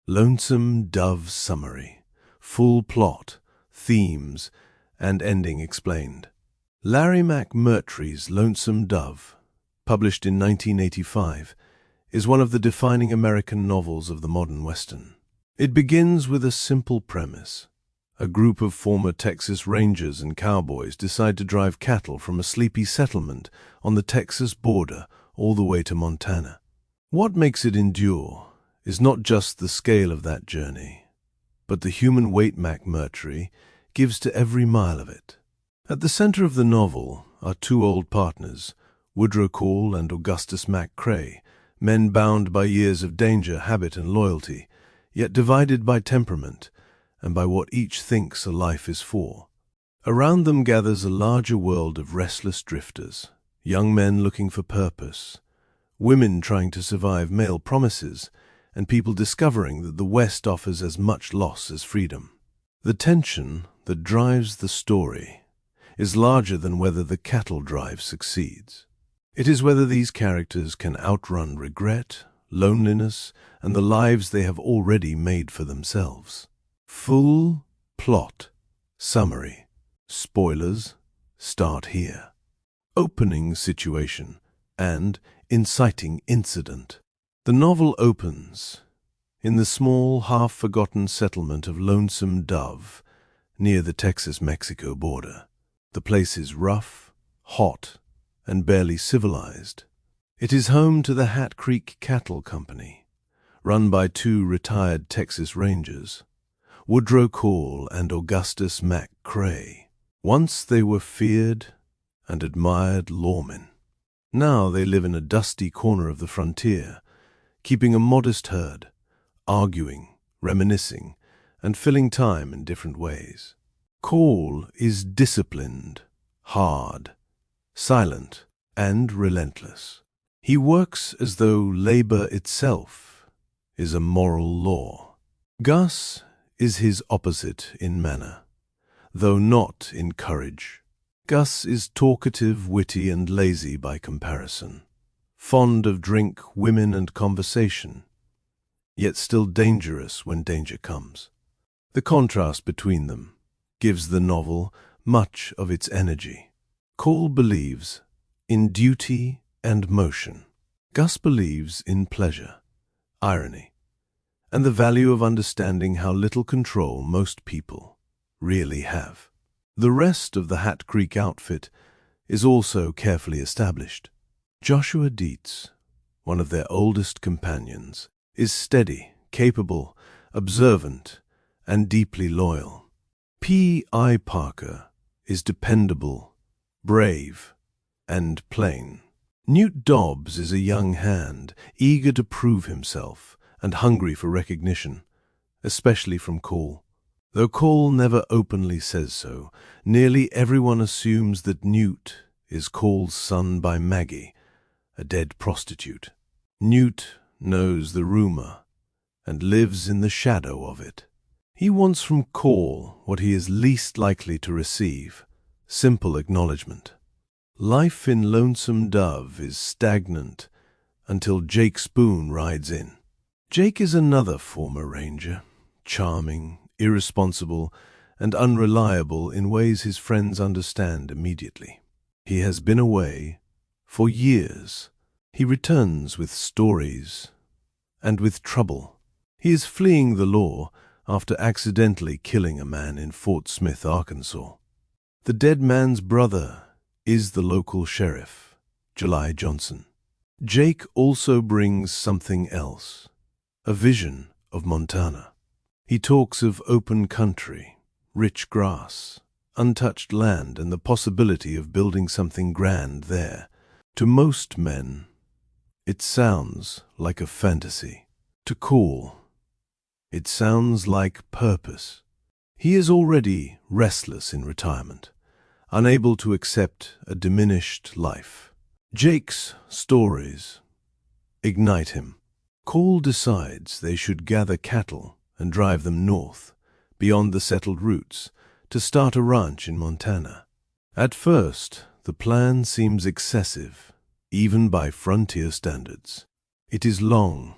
Lonesome Dove Summary. Full plot, themes, and ending explained. Larry McMurtry's Lonesome Dove, published in 1985, is one of the defining American novels of the modern Western. It begins with a simple premise. A group of former Texas Rangers and cowboys decide to drive cattle from a sleepy settlement on the Texas border all the way to Montana. What makes it endure is not just the scale of that journey, but the human weight McMurtry gives to every mile of it. At the center of the novel are two old partners, Woodrow and Augustus McCrae, men bound by years of danger, habit, and loyalty, yet divided by temperament and by what each thinks a life is for. Around them gathers a larger world of restless drifters, young men looking for purpose, women trying to survive male promises, and people discovering that the West offers as much loss as freedom. The tension that drives the story is larger than whether the cattle drive succeeds. It is whether these characters can outrun regret, loneliness, and the lives they have already made for themselves. Full plot summary. Spoilers start here. Opening situation and inciting incident. The novel opens in the small, half-forgotten settlement of Lonesome Dove near the Texas-Mexico border. The place is rough, hot, and barely civilized. It is home to the Hat Creek Cattle Company, run by two retired Texas Rangers, Woodrow and Augustus McCrae. Once they were feared and admired lawmen. Now they live in a dusty corner of the frontier, keeping a modest herd, arguing, reminiscing, and filling time in different ways. Cole is disciplined, hard, silent, and relentless. He works as though labor itself is a moral law. Gus is his opposite in manner, though not in courage. Gus is talkative, witty, and lazy by comparison. Fond of drink, women, and conversation, yet still dangerous when danger comes. The contrast between them gives the novel much of its energy. Cole believes in duty and motion. Gus believes in pleasure, irony, and the value of understanding how little control most people really have. The rest of the Hat Creek outfit is also carefully established. Joshua Dietz, one of their oldest companions, is steady, capable, observant, and deeply loyal. P.I. Parker is dependable, brave, and plain. Newt Dobbs is a young hand, eager to prove himself and hungry for recognition, especially from Cole. Though Cole never openly says so, nearly everyone assumes that Newt is Cole's son by Maggie, a dead prostitute. Newt knows the rumor and lives in the shadow of it. He wants from Cole what he is least likely to receive: simple acknowledgement. Life in Lonesome Dove is stagnant until Jake Spoon rides in. Jake is another former ranger, charming, irresponsible, and unreliable in ways his friends understand immediately. He has been away for years. He returns with stories and with trouble. He is fleeing the law after accidentally killing a man in Fort Smith, Arkansas. The dead man's brother is the local sheriff, July Johnson. Jake also brings something else, a vision of Montana. He talks of open country, rich grass, untouched land, and the possibility of building something grand there. To most men, it sounds like a fantasy. To Cole, it sounds like purpose. He is already restless in retirement, unable to accept a diminished life. Jake's stories ignite him. Cole decides they should gather cattle and drive them north, beyond the settled routes, to start a ranch in Montana. At first, the plan seems excessive, even by frontier standards. It is long,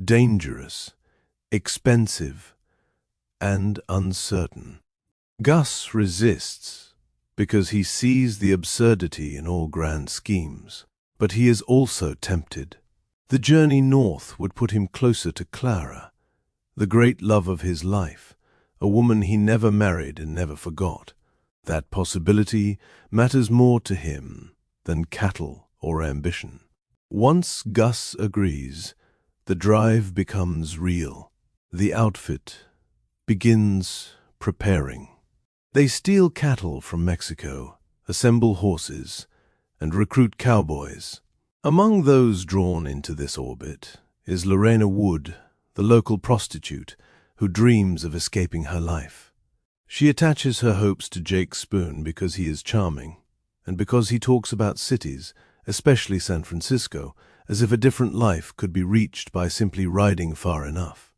dangerous, expensive, and uncertain. Gus resists because he sees the absurdity in all grand schemes, but he is also tempted. The journey north would put him closer to Clara, the great love of his life, a woman he never married and never forgot. That possibility matters more to him than cattle or ambition. Once Gus agrees, the drive becomes real. The outfit begins preparing. They steal cattle from Mexico, assemble horses, and recruit cowboys. Among those drawn into this orbit is Lorena Wood, the local prostitute who dreams of escaping her life. She attaches her hopes to Jake Spoon because he is charming, and because he talks about cities, especially San Francisco, as if a different life could be reached by simply riding far enough.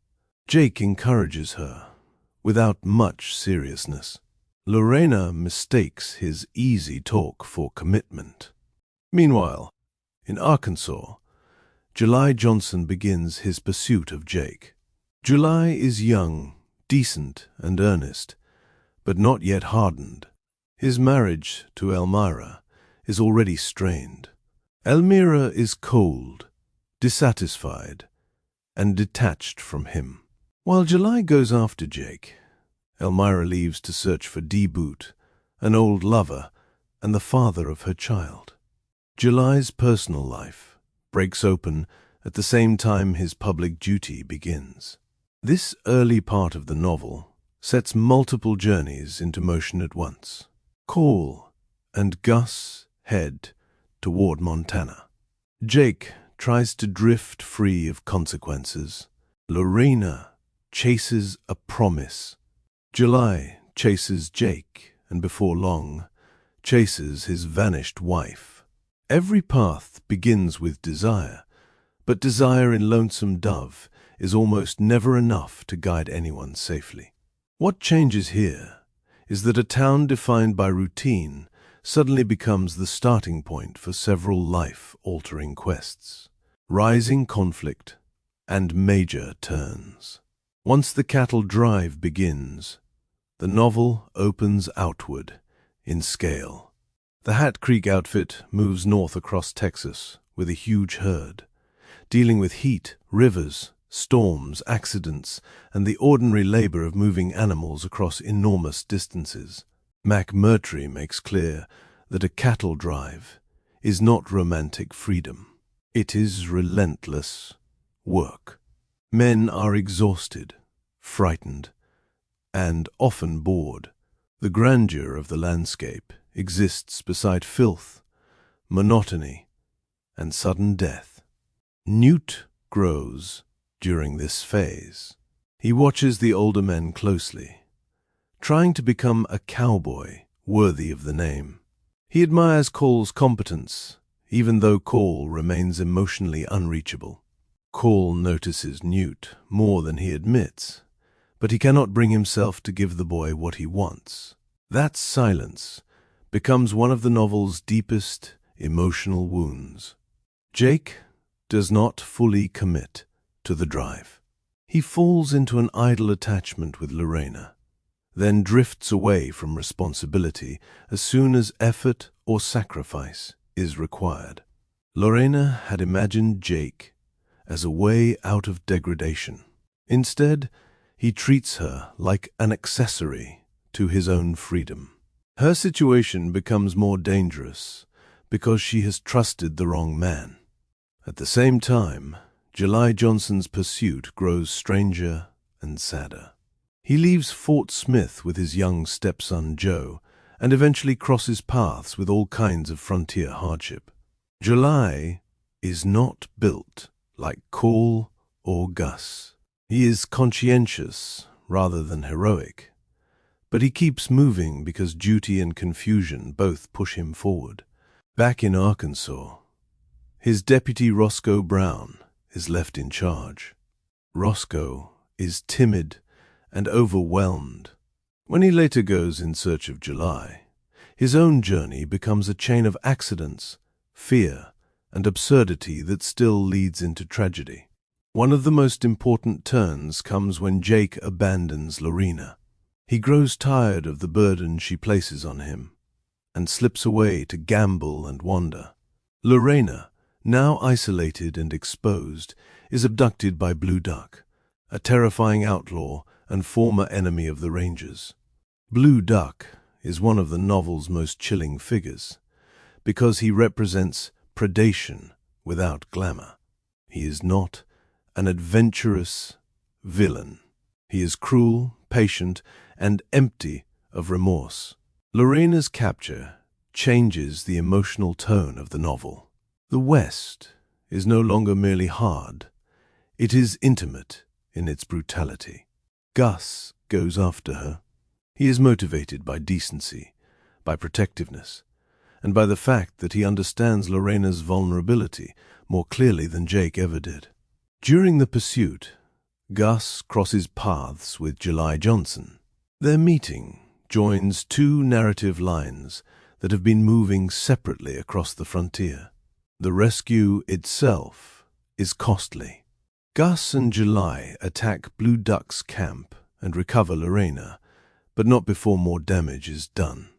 Jake encourages her, without much seriousness. Lorena mistakes his easy talk for commitment. Meanwhile, in Arkansas, July Johnson begins his pursuit of Jake. July is young, decent, and earnest, but not yet hardened. His marriage to Elmira is already strained. Elmira is cold, dissatisfied, and detached from him. While July goes after Jake, Elmira leaves to search for D-Boot, an old lover and the father of her child. July's personal life breaks open at the same time his public duty begins. This early part of the novel sets multiple journeys into motion at once. Cole and Gus head toward Montana. Jake tries to drift free of consequences. Lorena chases a promise. July chases Jake, and before long, chases his vanished wife. Every path begins with desire, but desire in Lonesome Dove is almost never enough to guide anyone safely. What changes here is that a town defined by routine suddenly becomes the starting point for several life-altering quests, rising conflict, and major turns. Once the cattle drive begins, the novel opens outward in scale. The Hat Creek outfit moves north across Texas with a huge herd, dealing with heat, rivers, storms, accidents, and the ordinary labor of moving animals across enormous distances. McMurtry makes clear that a cattle drive is not romantic freedom. It is relentless work. Men are exhausted, frightened, and often bored. The grandeur of the landscape exists beside filth, monotony, and sudden death. Newt grows during this phase. He watches the older men closely, trying to become a cowboy worthy of the name. He admires Cole's competence, even though Cole remains emotionally unreachable. Cole notices Newt more than he admits, but he cannot bring himself to give the boy what he wants. That silence becomes one of the novel's deepest emotional wounds. Jake does not fully commit to the drive. He falls into an idle attachment with Lorena, then drifts away from responsibility as soon as effort or sacrifice is required. Lorena had imagined Jake as a way out of degradation. Instead, he treats her like an accessory to his own freedom. Her situation becomes more dangerous because she has trusted the wrong man. At the same time, July Johnson's pursuit grows stranger and sadder. He leaves Fort Smith with his young stepson Joe and eventually crosses paths with all kinds of frontier hardship. July is not built like Cole or Gus. He is conscientious rather than heroic, but he keeps moving because duty and confusion both push him forward. Back in Arkansas, his deputy Roscoe Brown is left in charge. Roscoe is timid and overwhelmed. When he later goes in search of July, his own journey becomes a chain of accidents, fear, and absurdity that still leads into tragedy. One of the most important turns comes when Jake abandons Lorena. He grows tired of the burden she places on him and slips away to gamble and wander. Lorena, now isolated and exposed, is abducted by Blue Duck, a terrifying outlaw and former enemy of the Rangers. Blue Duck is one of the novel's most chilling figures, because he represents predation without glamour. He is not an adventurous villain. He is cruel, patient, and empty of remorse. Lorena's capture changes the emotional tone of the novel. The West is no longer merely hard. It is intimate in its brutality. Gus goes after her. He is motivated by decency, by protectiveness, and by the fact that he understands Lorena's vulnerability more clearly than Jake ever did. During the pursuit, Gus crosses paths with July Johnson. Their meeting joins two narrative lines that have been moving separately across the frontier. The rescue itself is costly. Gus and July attack Blue Duck's camp and recover Lorena, but not before more damage is done.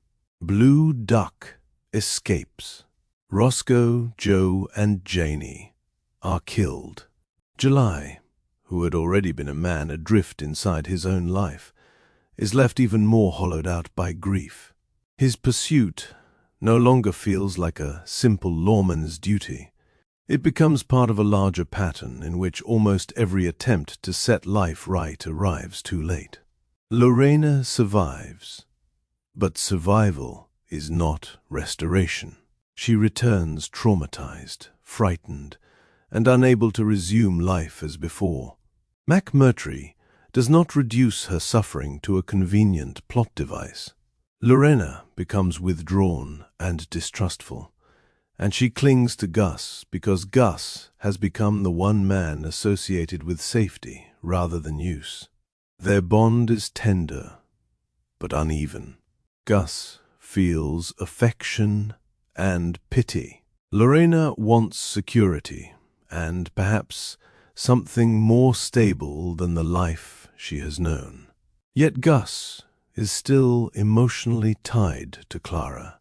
Blue Duck escapes. Roscoe, Joe, and Janie are killed. July, who had already been a man adrift inside his own life, is left even more hollowed out by grief. His pursuit no longer feels like a simple lawman's duty. It becomes part of a larger pattern in which almost every attempt to set life right arrives too late. Lorena survives, but survival is not restoration. She returns traumatized, frightened, and unable to resume life as before. McMurtry does not reduce her suffering to a convenient plot device. Lorena becomes withdrawn and distrustful, and she clings to Gus because Gus has become the one man associated with safety rather than use. Their bond is tender, but uneven. Gus feels affection and pity. Lorena wants security and perhaps something more stable than the life she has known. Yet Gus is still emotionally tied to Clara,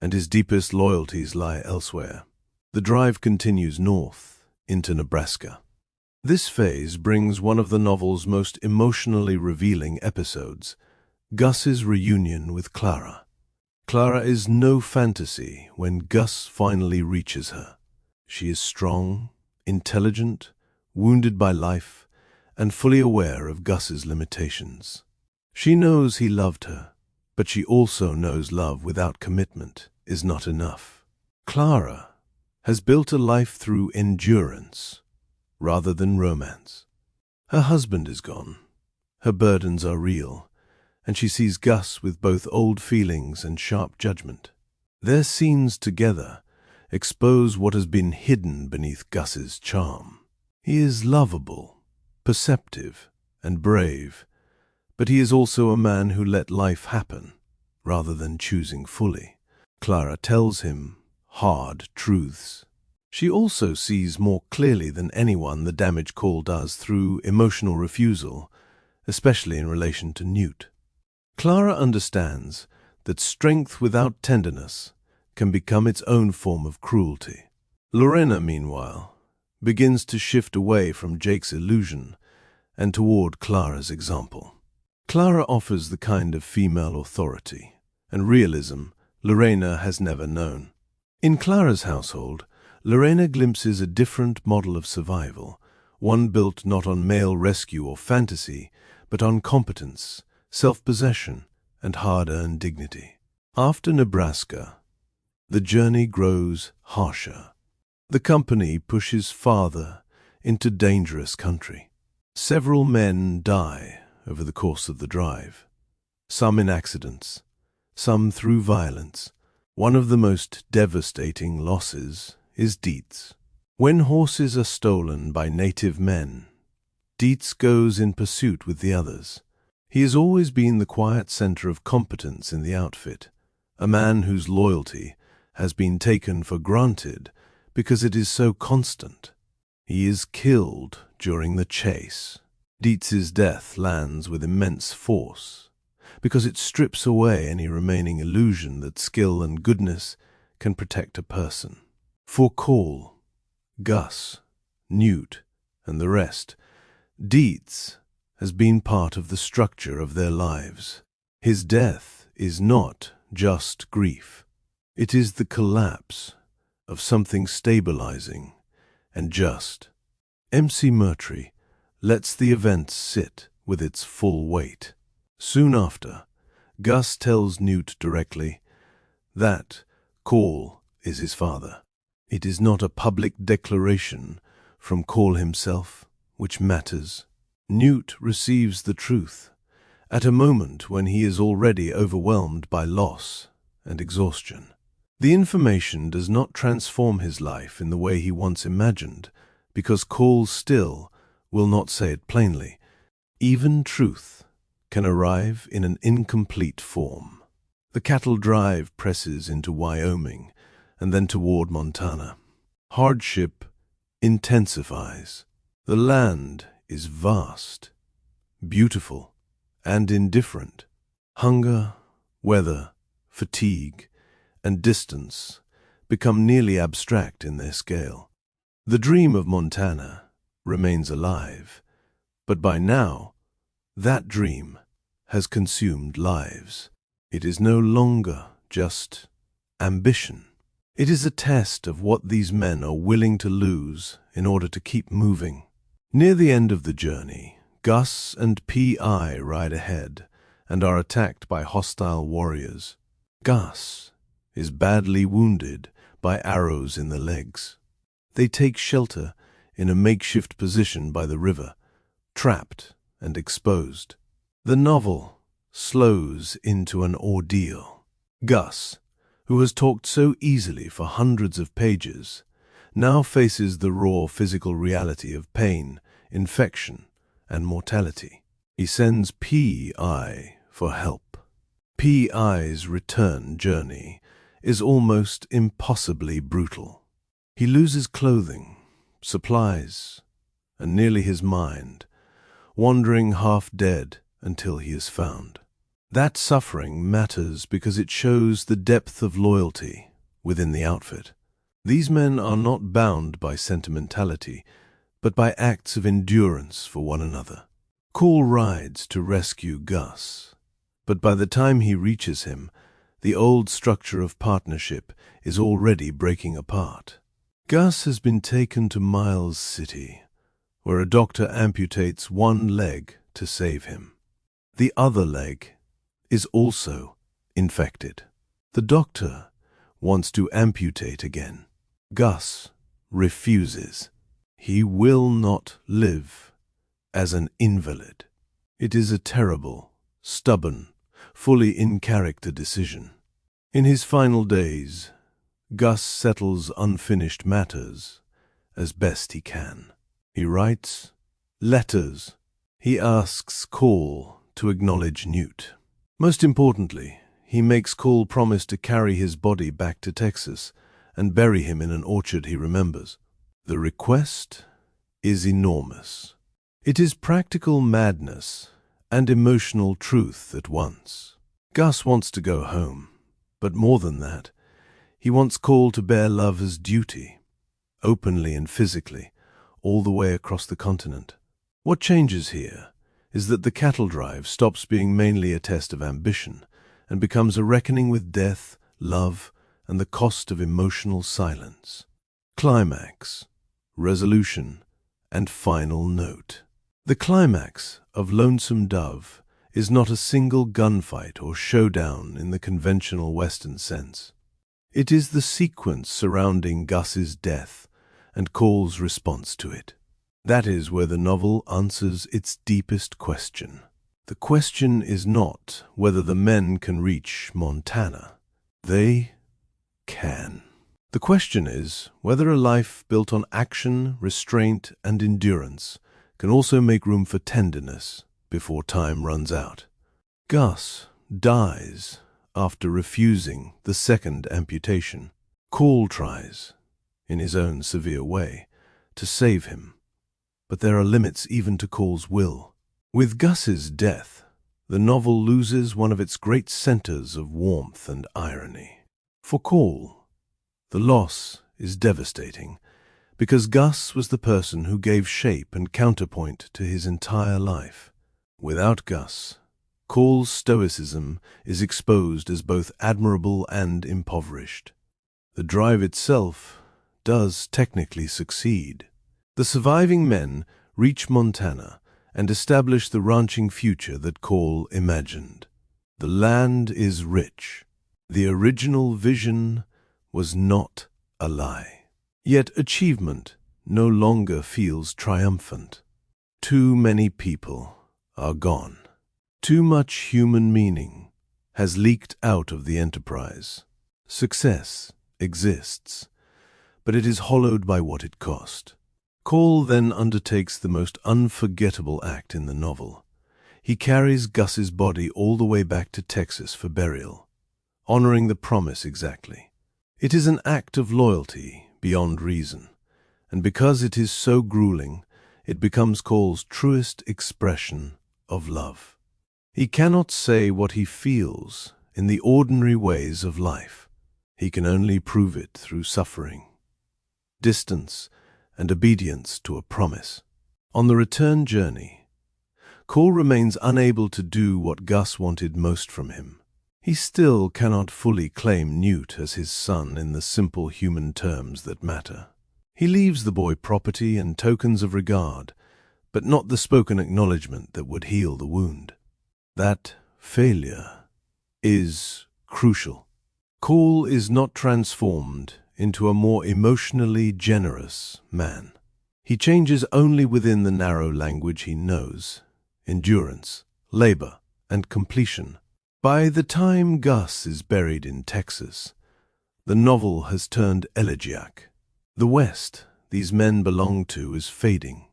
and his deepest loyalties lie elsewhere. The drive continues north into Nebraska. This phase brings one of the novel's most emotionally revealing episodes, Gus's reunion with Clara. Clara is no fantasy when Gus finally reaches her. She is strong, intelligent, wounded by life, and fully aware of Gus's limitations. She knows he loved her, but she also knows love without commitment is not enough. Clara has built a life through endurance rather than romance. Her husband is gone. Her burdens are real, and she sees Gus with both old feelings and sharp judgment. Their scenes together expose what has been hidden beneath Gus's charm. He is lovable, perceptive, and brave, but he is also a man who let life happen rather than choosing fully. Clara tells him hard truths. She also sees more clearly than anyone the damage Cole does through emotional refusal, especially in relation to Newt. Clara understands that strength without tenderness can become its own form of cruelty. Lorena, meanwhile, begins to shift away from Jake's illusion and toward Clara's example. Clara offers the kind of female authority and realism Lorena has never known. In Clara's household, Lorena glimpses a different model of survival, one built not on male rescue or fantasy, but on competence, self-possession, and hard-earned dignity. After Nebraska, the journey grows harsher. The company pushes farther into dangerous country. Several men die over the course of the drive, some in accidents, some through violence. One of the most devastating losses is Dietz. When horses are stolen by native men, Dietz goes in pursuit with the others. He has always been the quiet center of competence in the outfit, a man whose loyalty has been taken for granted because it is so constant. He is killed during the chase. Dietz's death lands with immense force, because it strips away any remaining illusion that skill and goodness can protect a person. For Cole, Gus, Newt, and the rest, Dietz has been part of the structure of their lives. His death is not just grief. It is the collapse of something stabilizing and just. McMurtry lets the event sit with its full weight. Soon after, Gus tells Newt directly that Cole is his father. It is not a public declaration from Cole himself which matters. Newt receives the truth at a moment when he is already overwhelmed by loss and exhaustion. The information does not transform his life in the way he once imagined, because Cole still will not say it plainly. Even truth can arrive in an incomplete form. The cattle drive presses into Wyoming and then toward Montana. Hardship intensifies. The land is vast, beautiful, and indifferent. Hunger, weather, fatigue, and distance become nearly abstract in their scale. The dream of Montana remains alive, but by now, that dream has consumed lives. It is no longer just ambition. It is a test of what these men are willing to lose in order to keep moving. Near the end of the journey, Gus and P.I. ride ahead and are attacked by hostile warriors. Gus is badly wounded by arrows in the legs. They take shelter in a makeshift position by the river, trapped and exposed. The novel slows into an ordeal. Gus, who has talked so easily for hundreds of pages, now faces the raw physical reality of pain, infection, and mortality. He sends P.I. for help. P.I.'s return journey is almost impossibly brutal. He loses clothing, supplies, and nearly his mind, wandering half dead until he is found. That suffering matters because it shows the depth of loyalty within the outfit. These men are not bound by sentimentality, but by acts of endurance for one another. Cole rides to rescue Gus, but by the time he reaches him, the old structure of partnership is already breaking apart. Gus has been taken to Miles City, where a doctor amputates one leg to save him. The other leg is also infected. The doctor wants to amputate again. Gus refuses. He will not live as an invalid. It is a terrible, stubborn, fully in-character decision. In his final days, Gus settles unfinished matters as best he can. He writes letters. He asks Cole to acknowledge Newt. Most importantly, he makes Cole promise to carry his body back to Texas and bury him in an orchard he remembers. The request is enormous. It is practical madness and emotional truth at once. Gus wants to go home, but more than that, he wants Cole to bear love as duty, openly and physically, all the way across the continent. What changes here is that the cattle drive stops being mainly a test of ambition and becomes a reckoning with death, love, and the cost of emotional silence. Climax, resolution, and final note. The climax of Lonesome Dove is not a single gunfight or showdown in the conventional Western sense. It is the sequence surrounding Gus's death and Cole's response to it. That is where the novel answers its deepest question. The question is not whether the men can reach Montana. They can. The question is whether a life built on action, restraint, and endurance can also make room for tenderness before time runs out. Gus dies after refusing the second amputation. Cole tries, in his own severe way, to save him, but there are limits even to Cole's will. With Gus's death, the novel loses one of its great centers of warmth and irony. For Cole, the loss is devastating, because Gus was the person who gave shape and counterpoint to his entire life. Without Gus, Cole's stoicism is exposed as both admirable and impoverished. The drive itself does technically succeed. The surviving men reach Montana and establish the ranching future that Cole imagined. The land is rich. The original vision was not a lie. Yet achievement no longer feels triumphant. Too many people are gone. Too much human meaning has leaked out of the enterprise. Success exists, but it is hollowed by what it cost. Cole then undertakes the most unforgettable act in the novel. He carries Gus's body all the way back to Texas for burial, honoring the promise exactly. It is an act of loyalty beyond reason, and because it is so grueling, it becomes Cole's truest expression of love. He cannot say what he feels in the ordinary ways of life. He can only prove it through suffering, distance, and obedience to a promise. On the return journey, Cole remains unable to do what Gus wanted most from him. He still cannot fully claim Newt as his son in the simple human terms that matter. He leaves the boy property and tokens of regard, but not the spoken acknowledgement that would heal the wound. That failure is crucial. Cole is not transformed into a more emotionally generous man. He changes only within the narrow language he knows: endurance, labor, and completion. By the time Gus is buried in Texas, the novel has turned elegiac. The West these men belong to is fading.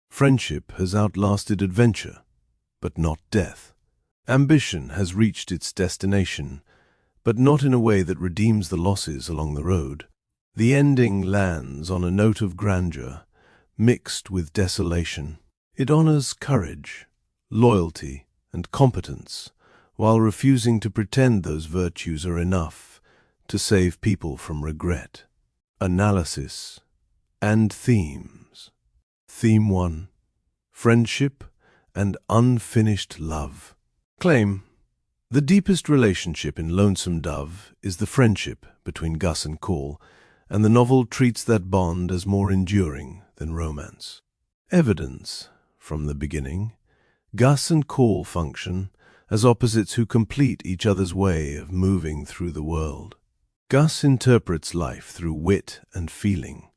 Friendship has outlasted adventure, but not death. Ambition has reached its destination, but not in a way that redeems the losses along the road. The ending lands on a note of grandeur, mixed with desolation. It honors courage, loyalty, and competence, while refusing to pretend those virtues are enough to save people from regret. Analysis and themes. Theme 1. Friendship and unfinished love. Claim: the deepest relationship in Lonesome Dove is the friendship between Gus and Cole, and the novel treats that bond as more enduring than romance. Evidence: from the beginning, Gus and Cole function as opposites who complete each other's way of moving through the world. Gus interprets life through wit and feeling,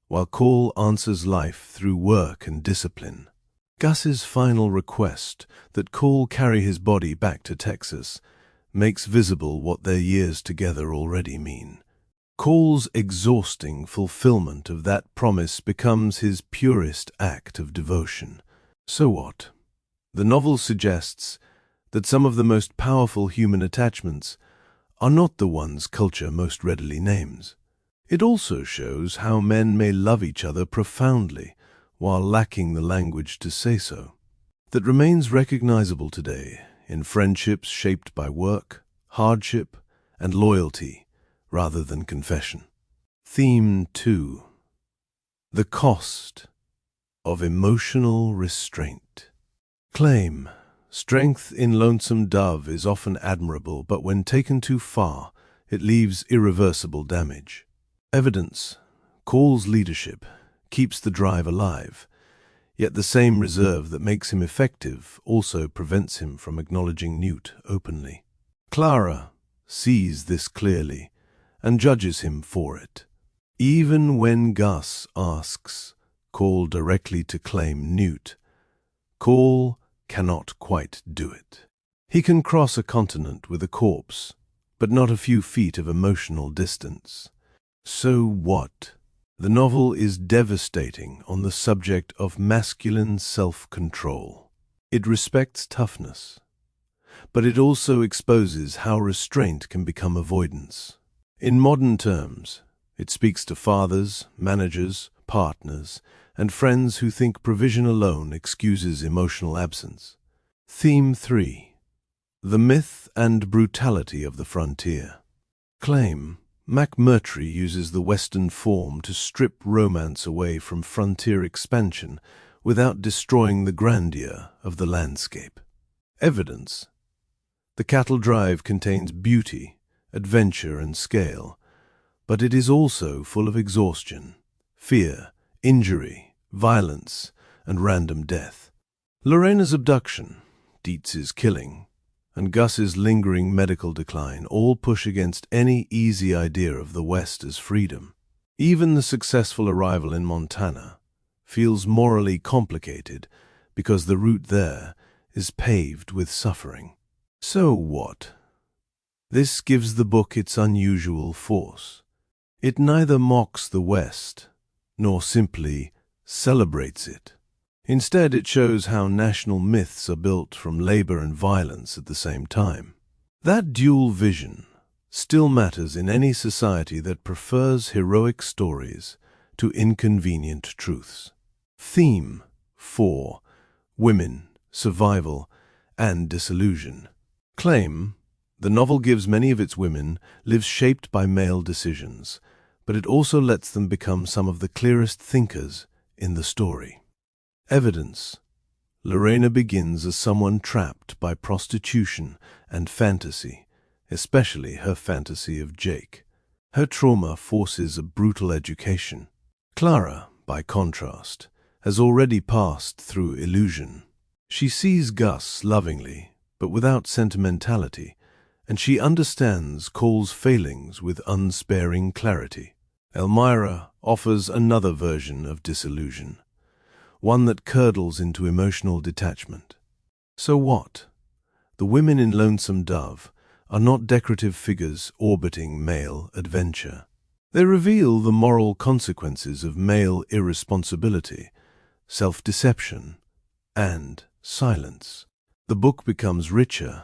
while Cole answers life through work and discipline. Gus's final request that Cole carry his body back to Texas makes visible what their years together already mean. Cole's exhausting fulfillment of that promise becomes his purest act of devotion. So what? The novel suggests that some of the most powerful human attachments are not the ones culture most readily names. It also shows how men may love each other profoundly while lacking the language to say so. That remains recognizable today in friendships shaped by work, hardship, and loyalty rather than confession. Theme 2. The cost of emotional restraint. Claim: strength in Lonesome Dove is often admirable, but when taken too far, it leaves irreversible damage. Evidence: Cole's leadership keeps the drive alive, yet the same reserve that makes him effective also prevents him from acknowledging Newt openly. Clara sees this clearly and judges him for it. Even when Gus asks Cole directly to claim Newt, Cole cannot quite do it. He can cross a continent with a corpse, but not a few feet of emotional distance. So what? The novel is devastating on the subject of masculine self-control. It respects toughness, but it also exposes how restraint can become avoidance. In modern terms, it speaks to fathers, managers, partners, and friends who think provision alone excuses emotional absence. Theme 3. The myth and brutality of the frontier. Claim: McMurtry uses the Western form to strip romance away from frontier expansion without destroying the grandeur of the landscape. Evidence: the cattle drive contains beauty, adventure, and scale, but it is also full of exhaustion, fear, injury, violence, and random death. Lorena's abduction, Dietz's killing, and Gus's lingering medical decline all push against any easy idea of the West as freedom. Even the successful arrival in Montana feels morally complicated because the route there is paved with suffering. So what? This gives the book its unusual force. It neither mocks the West nor simply celebrates it. Instead, it shows how national myths are built from labor and violence at the same time. That dual vision still matters in any society that prefers heroic stories to inconvenient truths. Theme 4. Women, survival, and disillusion. Claim: the novel gives many of its women lives shaped by male decisions, but it also lets them become some of the clearest thinkers in the story. Evidence: Lorena begins as someone trapped by prostitution and fantasy, especially her fantasy of Jake. Her trauma forces a brutal education. Clara, by contrast, has already passed through illusion. She sees Gus lovingly, but without sentimentality, and she understands Cole's failings with unsparing clarity. Elmira offers another version of disillusion, one that curdles into emotional detachment. So what? The women in Lonesome Dove are not decorative figures orbiting male adventure. They reveal the moral consequences of male irresponsibility, self-deception, and silence. The book becomes richer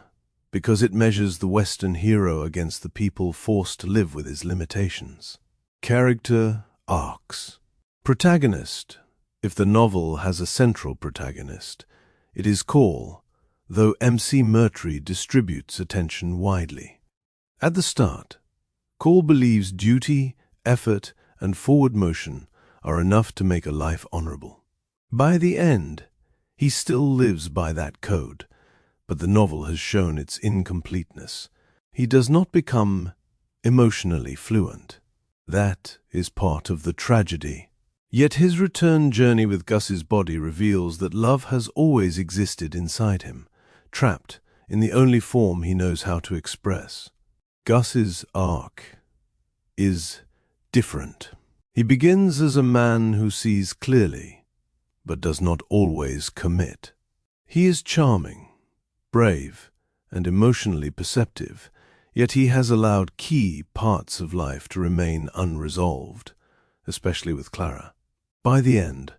because it measures the Western hero against the people forced to live with his limitations. Character arcs. Protagonist. If the novel has a central protagonist, it is Cole, though McMurtry distributes attention widely. At the start, Cole believes duty, effort, and forward motion are enough to make a life honorable. By the end, he still lives by that code, but the novel has shown its incompleteness. He does not become emotionally fluent. That is part of the tragedy. Yet his return journey with Gus's body reveals that love has always existed inside him, trapped in the only form he knows how to express. Gus's arc is different. He begins as a man who sees clearly, but does not always commit. He is charming, brave, and emotionally perceptive, yet he has allowed key parts of life to remain unresolved, especially with Clara. By the end,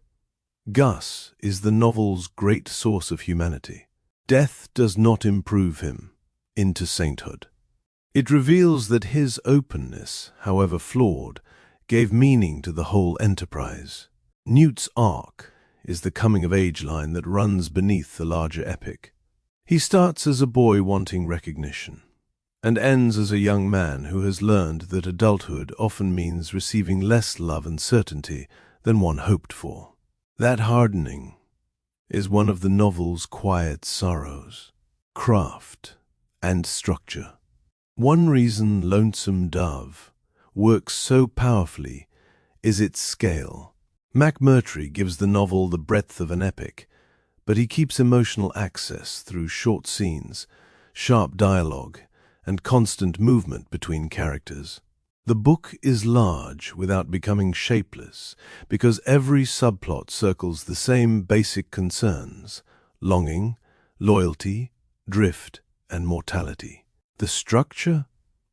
Gus is the novel's great source of humanity. Death does not improve him into sainthood. It reveals that his openness, however flawed, gave meaning to the whole enterprise. Newt's arc is the coming-of-age line that runs beneath the larger epic. He starts as a boy wanting recognition, and ends as a young man who has learned that adulthood often means receiving less love and certainty than one hoped for. That hardening is one of the novel's quiet sorrows, craft, and structure. One reason Lonesome Dove works so powerfully is its scale. McMurtry gives the novel the breadth of an epic, but he keeps emotional access through short scenes, sharp dialogue, and constant movement between characters. The book is large without becoming shapeless, because every subplot circles the same basic concerns: longing, loyalty, drift, and mortality. The structure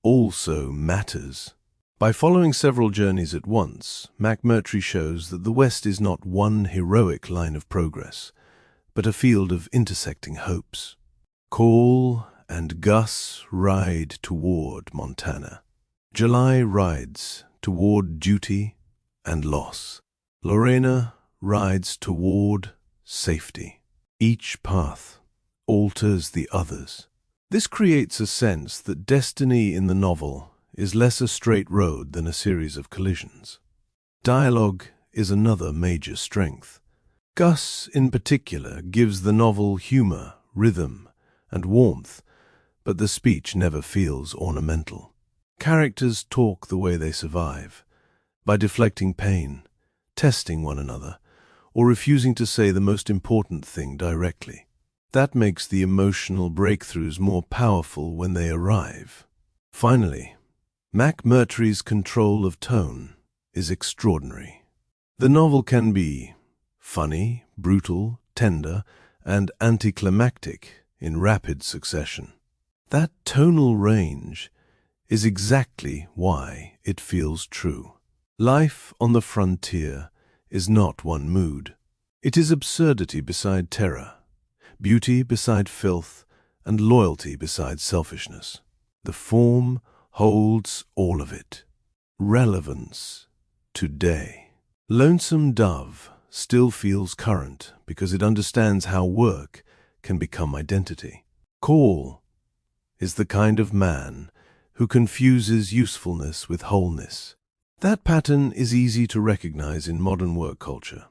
also matters. By following several journeys at once, McMurtry shows that the West is not one heroic line of progress, but a field of intersecting hopes. Cole and Gus ride toward Montana. July rides toward duty and loss. Lorena rides toward safety. Each path alters the others. This creates a sense that destiny in the novel is less a straight road than a series of collisions. Dialogue is another major strength. Gus, in particular, gives the novel humor, rhythm, and warmth, but the speech never feels ornamental. Characters talk the way they survive, by deflecting pain, testing one another, or refusing to say the most important thing directly. That makes the emotional breakthroughs more powerful when they arrive. Finally, McMurtry's control of tone is extraordinary. The novel can be funny, brutal, tender, and anticlimactic in rapid succession. That tonal range is exactly why it feels true. Life on the frontier is not one mood. It is absurdity beside terror, beauty beside filth, and loyalty beside selfishness. The form holds all of it. Relevance today. Lonesome Dove still feels current because it understands how work can become identity. Call is the kind of man who confuses usefulness with wholeness. That pattern is easy to recognize in modern work culture,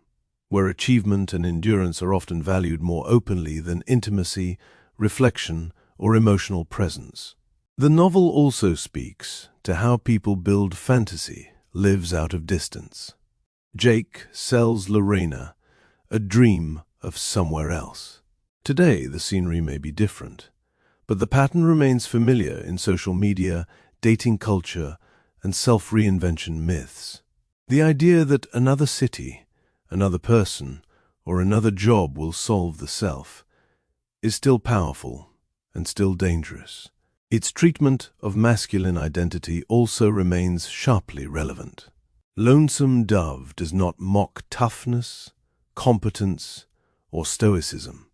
where achievement and endurance are often valued more openly than intimacy, reflection, or emotional presence. The novel also speaks to how people build fantasy lives out of distance. Jake sells Lorena a dream of somewhere else. Today, the scenery may be different, but the pattern remains familiar in social media, dating culture, and self-reinvention myths. The idea that another city, another person, or another job will solve the self is still powerful and still dangerous. Its treatment of masculine identity also remains sharply relevant. Lonesome Dove does not mock toughness, competence, or stoicism.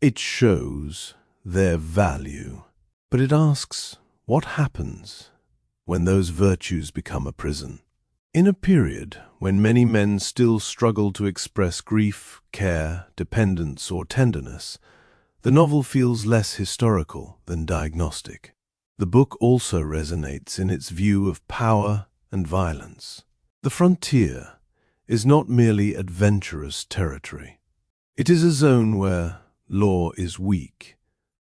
It shows their value, but it asks what happens when those virtues become a prison. In a period when many men still struggle to express grief, care, dependence, or tenderness, the novel feels less historical than diagnostic. The book also resonates in its view of power and violence. The frontier is not merely adventurous territory. It is a zone where law is weak,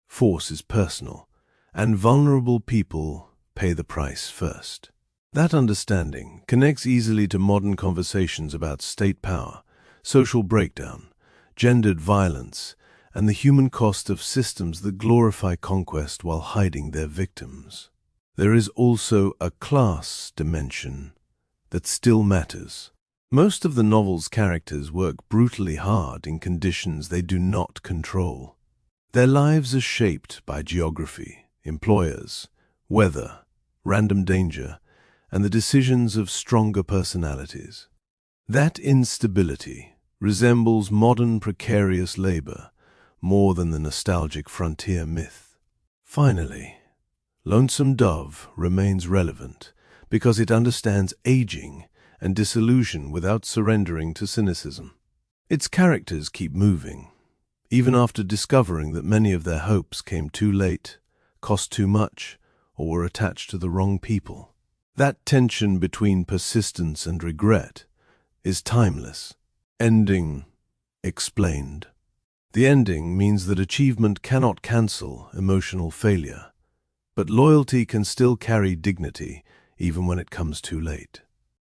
force is personal, and vulnerable people pay the price first. That understanding connects easily to modern conversations about state power, social breakdown, gendered violence, and the human cost of systems that glorify conquest while hiding their victims. There is also a class dimension that still matters. Most of the novel's characters work brutally hard in conditions they do not control. Their lives are shaped by geography, employers, weather, random danger, and the decisions of stronger personalities. That instability resembles modern precarious labor more than the nostalgic frontier myth. Finally, Lonesome Dove remains relevant because it understands aging and disillusion without surrendering to cynicism. Its characters keep moving, even after discovering that many of their hopes came too late, cost too much, or were attached to the wrong people. That tension between persistence and regret is timeless. Ending explained. The ending means that achievement cannot cancel emotional failure, but loyalty can still carry dignity even when it comes too late.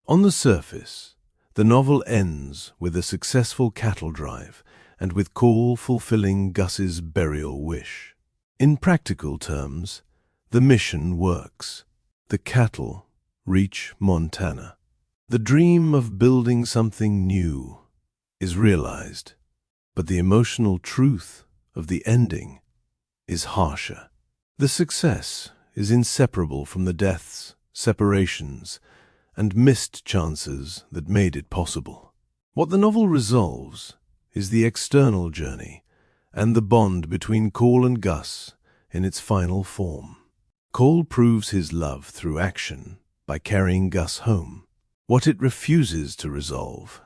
On the surface, the novel ends with a successful cattle drive and with Cole fulfilling Gus's burial wish. In practical terms, the mission works. The cattle reach Montana. The dream of building something new is realized, but the emotional truth of the ending is harsher. The success is inseparable from the deaths, separations, and missed chances that made it possible. What the novel resolves is the external journey and the bond between Cole and Gus in its final form. Cole proves his love through action by carrying Gus home. What it refuses to resolve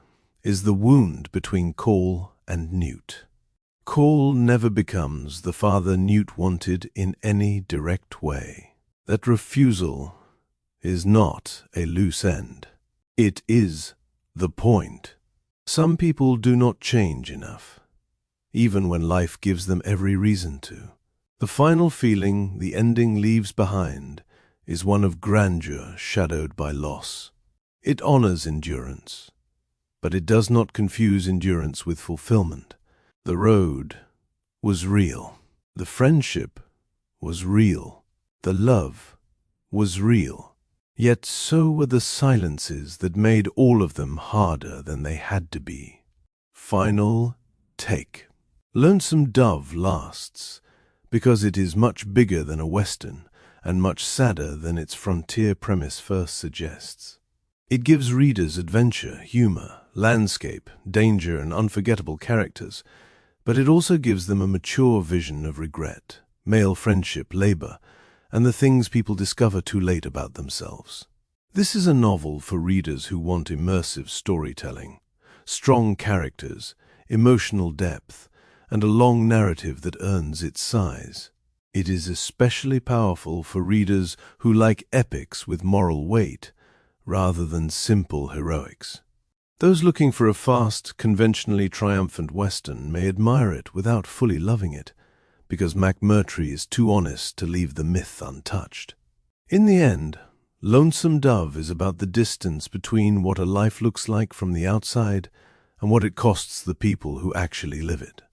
is the wound between Call and Newt. Call never becomes the father Newt wanted in any direct way. That refusal is not a loose end. It is the point. Some people do not change enough, even when life gives them every reason to. The final feeling the ending leaves behind is one of grandeur shadowed by loss. It honors endurance, but it does not confuse endurance with fulfillment. The road was real. The friendship was real. The love was real. Yet so were the silences that made all of them harder than they had to be. Final take. Lonesome Dove lasts because it is much bigger than a Western and much sadder than its frontier premise first suggests. It gives readers adventure, humor, landscape, danger, and unforgettable characters, but it also gives them a mature vision of regret, male friendship, labor, and the things people discover too late about themselves. This is a novel for readers who want immersive storytelling, strong characters, emotional depth, and a long narrative that earns its size. It is especially powerful for readers who like epics with moral weight, rather than simple heroics. Those looking for a fast, conventionally triumphant Western may admire it without fully loving it, because McMurtry is too honest to leave the myth untouched. In the end, Lonesome Dove is about the distance between what a life looks like from the outside and what it costs the people who actually live it.